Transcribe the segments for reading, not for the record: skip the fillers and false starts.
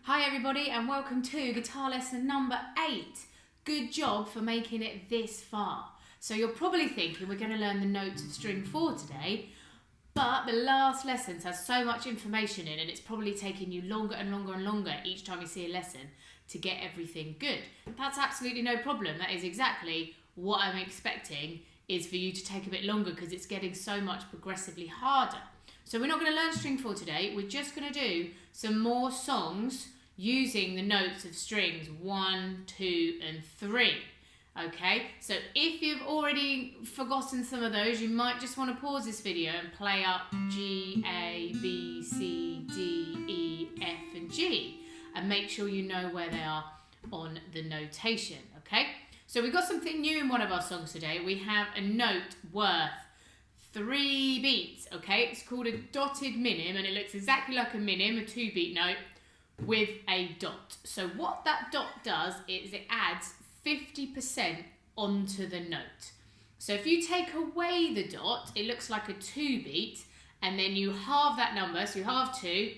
Hi everybody and welcome to guitar lesson number 8. Good job for making it this far. So you're probably thinking we're going to learn the notes of string 4 today, but the last lessons has so much information in and it's probably taking you longer and longer and longer each time you see a lesson to get everything good. That's absolutely no problem. That is exactly what I'm expecting, is for you to take a bit longer because it's getting so much progressively harder. So we're not going to learn string 4 today, we're just going to do some more songs using the notes of strings 1, 2 and 3. Okay, so if you've already forgotten some of those, you might just want to pause this video and play up G, A, B, C, D, E, F and G and make sure you know where they are on the notation, okay? So we've got something new in one of our songs today. We have a note worth 3 beats, okay? It's called a dotted minim and it looks exactly like a minim, a 2-beat note with a dot. So what that dot does is it adds 50% onto the note. So if you take away the dot, it looks like a 2-beat, and then you halve that number, so you halve 2,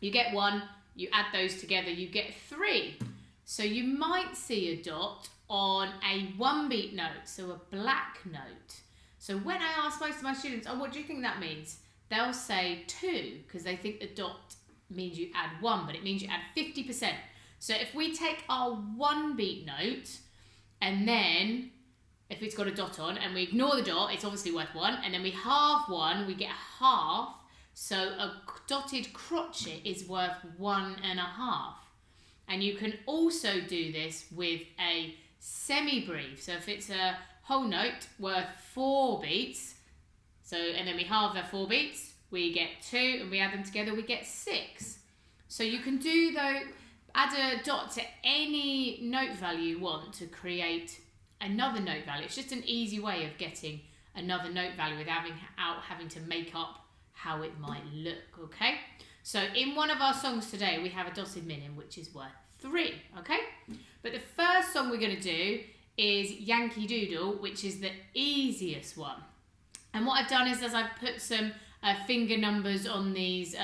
you get 1, you add those together, you get 3. So you might see a dot on a 1-beat note, so a black note. So when I ask most of my students, oh, what do you think that means? They'll say 2, because they think the dot means you add 1, but it means you add 50%. So if we take our 1-beat note, and then if it's got a dot on, and we ignore the dot, it's obviously worth 1, and then we halve 1, we get a half, so a dotted crotchet is worth 1.5. And you can also do this with a semi-breve. So if it's a whole note worth 4 beats, so and then we halve the 4 beats, we get 2, and we add them together, we get 6. So you can do, though, add a dot to any note value you want to create another note value. It's just an easy way of getting another note value without having to make up how it might look, okay? So in one of our songs today, we have a dotted minim, which is worth 3, okay? But the first song we're going to do is Yankee Doodle, which is the easiest one. And what I've done is I've put some finger numbers on these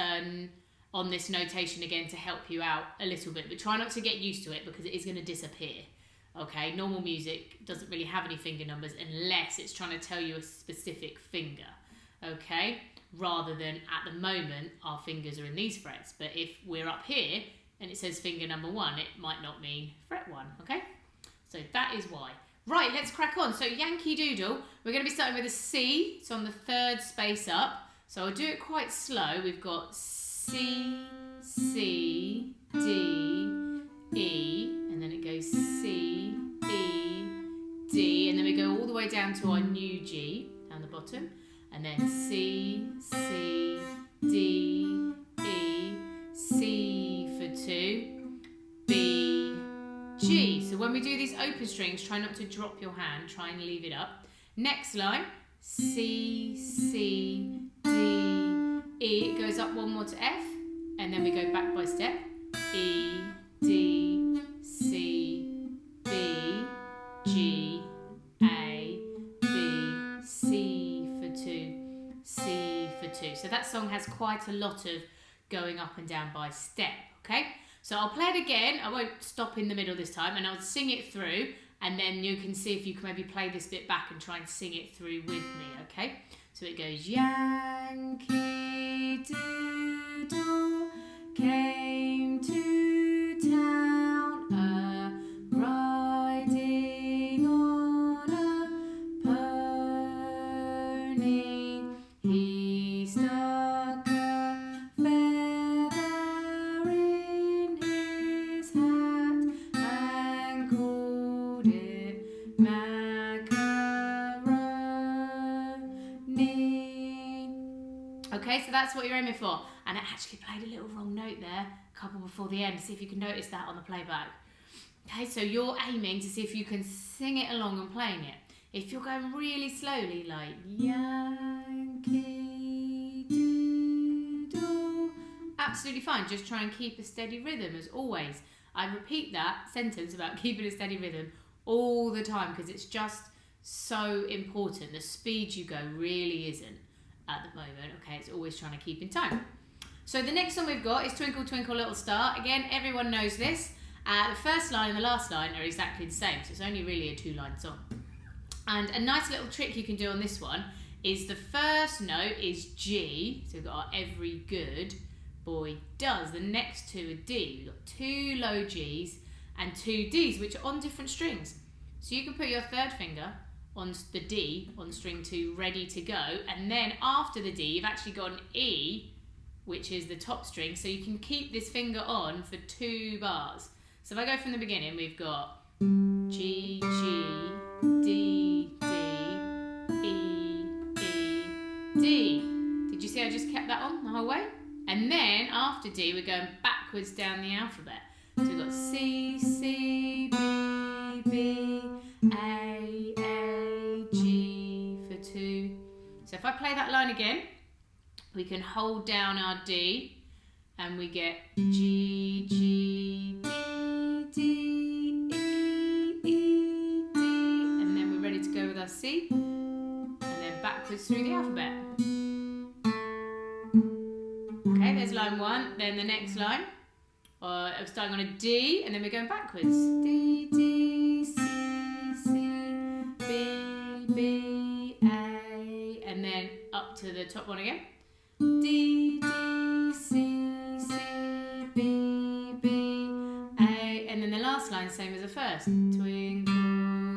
on this notation again to help you out a little bit, but try not to get used to it because it is going to disappear. Okay, normal music doesn't really have any finger numbers unless it's trying to tell you a specific finger, okay, rather than at the moment our fingers are in these frets. But if we're up here and it says finger number 1, it might not mean fret 1, okay? So that is why. Right, let's crack on. So Yankee Doodle, we're going to be starting with a C, so on the 3rd space up. So I'll do it quite slow. We've got C, C, D, E, and then it goes C, E, D, and then we go all the way down to our new G down the bottom, and then C, C, D, E, C for 2, B, G. So when we do these open strings, try not to drop your hand, try and leave it up. Next line, C, C, D, E, it goes up 1 more to F, and then we go back by step, E, D, C, B, G, A, B, C for 2, C for 2. So that song has quite a lot of going up and down by step, okay? So I'll play it again, I won't stop in the middle this time, and I'll sing it through, and then you can see if you can maybe play this bit back and try and sing it through with me, okay? So it goes, Yankee Doodle came to town, riding on a pony. He stuck a feather in his hat and called it okay, so that's what you're aiming for. And I actually played a little wrong note there, a couple before the end. See if you can notice that on the playback. Okay, so you're aiming to see if you can sing it along and playing it. If you're going really slowly, like Yankee Doodle, absolutely fine. Just try and keep a steady rhythm as always. I repeat that sentence about keeping a steady rhythm all the time because it's just so important. The speed you go really isn't at the moment, okay? It's always trying to keep in time. So the next song we've got is Twinkle Twinkle Little Star. Again, everyone knows this. The first line and the last line are exactly the same, so it's only really a 2-line song. And a nice little trick you can do on this one is the first note is G, so we've got our every good boy does. The next two are D. We've got 2 low Gs and 2 Ds, which are on different strings. So you can put your third finger on the D on string 2, ready to go, and then after the D you've actually got an E, which is the top string, so you can keep this finger on for 2 bars. So if I go from the beginning, we've got G, G, D, D, E, E, D. Did you see I just kept that on the whole way? And then after D, we're going backwards down the alphabet. So we've got C, C, B, B, A, G for 2. So if I play that line again, we can hold down our D and we get G, G, D, D, E, E, D. And then we're ready to go with our C. And then backwards through the alphabet. Okay, there's line 1. Then the next line. I'm starting on a D and then we're going backwards. D, D, C, C, B, B, A. And then up to the top one again. D, D, C, C, B, B, A. And then the last line, same as the first. Twinkle,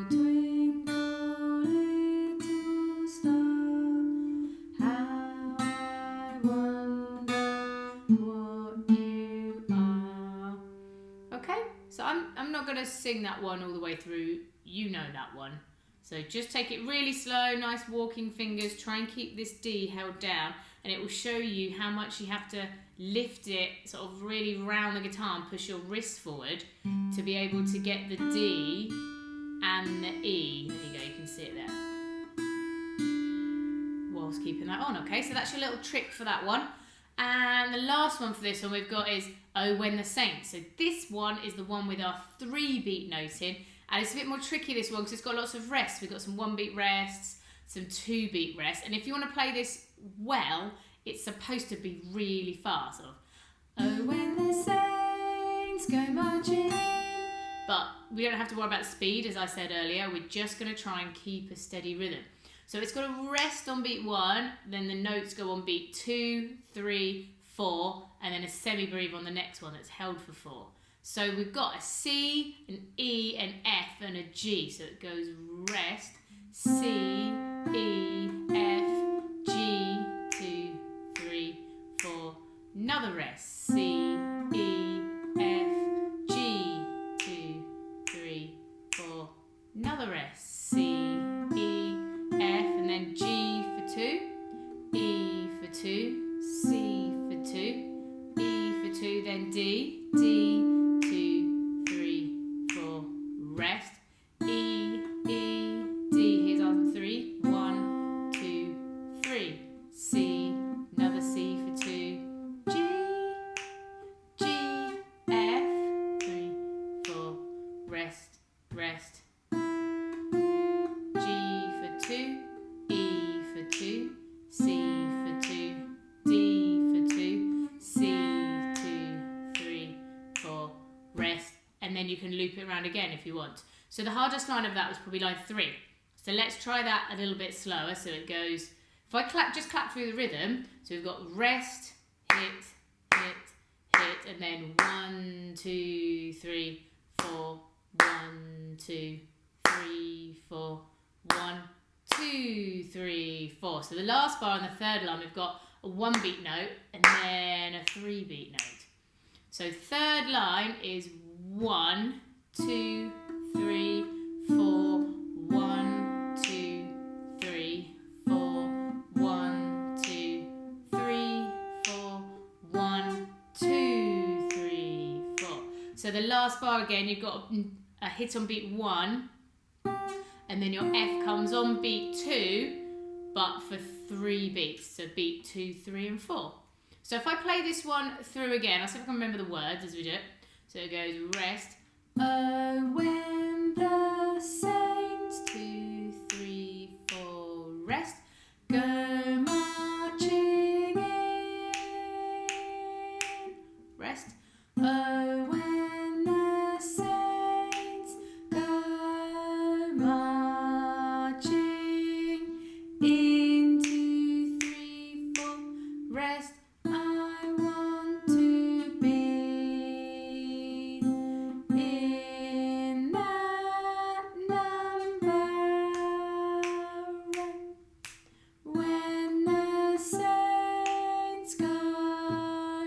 twinkle, little star, how I wonder what you are. Okay, so I'm not going to sing that one all the way through. You know that one. So just take it really slow, nice walking fingers. Try and keep this D held down, and it will show you how much you have to lift it sort of really round the guitar and push your wrist forward to be able to get the D and the E. There you go, you can see it there. Whilst keeping that on, okay? So that's your little trick for that one. And the last one for this one we've got is Oh When the Saints. So this one is the one with our 3-beat note in, and it's a bit more tricky, this one, because it's got lots of rests. We've got some 1-beat rests, some 2-beat rests, and if you want to play this well, it's supposed to be really fast. Sort of, oh, when the saints go marching in. But we don't have to worry about speed, as I said earlier. We're just going to try and keep a steady rhythm. So it's got to rest on beat 1, then the notes go on beat 2, 3, 4, and then a semi-breathe on the next one that's held for 4. So we've got a C, an E, an F, and a G. So it goes rest, C, E, F, G, 2, 3, 4. Another rest, C, E, F, G, 2, 3, 4. Another rest, C, E, F, and then G for 2, E for 2, C for 2, E for 2, then D, D, 2, 3, 4, rest, E, E, D, here's our 3, 1, 2, 3, C, another C for 2, G, G, F, 3, 4, rest, rest, G for 2, E for 2, C for 2, D for 2, C, 2, 3, 4, rest, and then you can loop it around again if you want. So the hardest line of that was probably line 3. So let's try that a little bit slower. So it goes, if I just clap through the rhythm, so we've got rest, hit, hit, hit, and then 1, 2, 3, 4, 1, 2, 3, 4, 1, 2, 3, 4. So the last bar on the third line, we've got a 1-beat note and then a 3-beat note. So third line is 1, 2, 3, 4, 1, 2, 3, 4, 1, 2, 3, 4, 1, 2, 3, 4. So the last bar again, you've got a hit on beat 1, and then your F comes on beat 2, but for 3 beats. So beat 2, 3, and 4. So if I play this one through again, I'll see if I can remember the words as we do it. So it goes rest. Oh, when the saints 2, 3, 4 rest, go marching in. Oh, when the saints go marching into 3/4 rest, I want to be in that number. When the saints go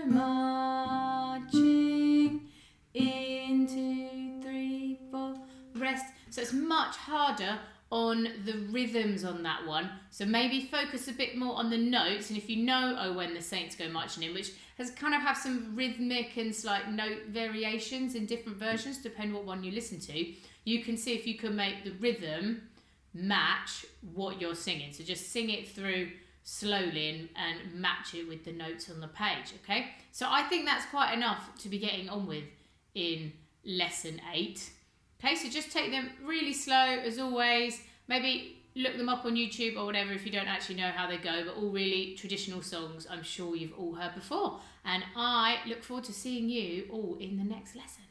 marching into 3/4 rest. So it's much harder on the rhythms on that one. So maybe focus a bit more on the notes. And if you know, oh, when the saints go marching in, which has kind of have some rhythmic and slight note variations in different versions, depending what one you listen to, you can see if you can make the rhythm match what you're singing. So just sing it through slowly and match it with the notes on the page, okay? So I think that's quite enough to be getting on with in lesson 8. Okay, so just take them really slow as always. Maybe look them up on YouTube or whatever if you don't actually know how they go, but all really traditional songs I'm sure you've all heard before. And I look forward to seeing you all in the next lesson.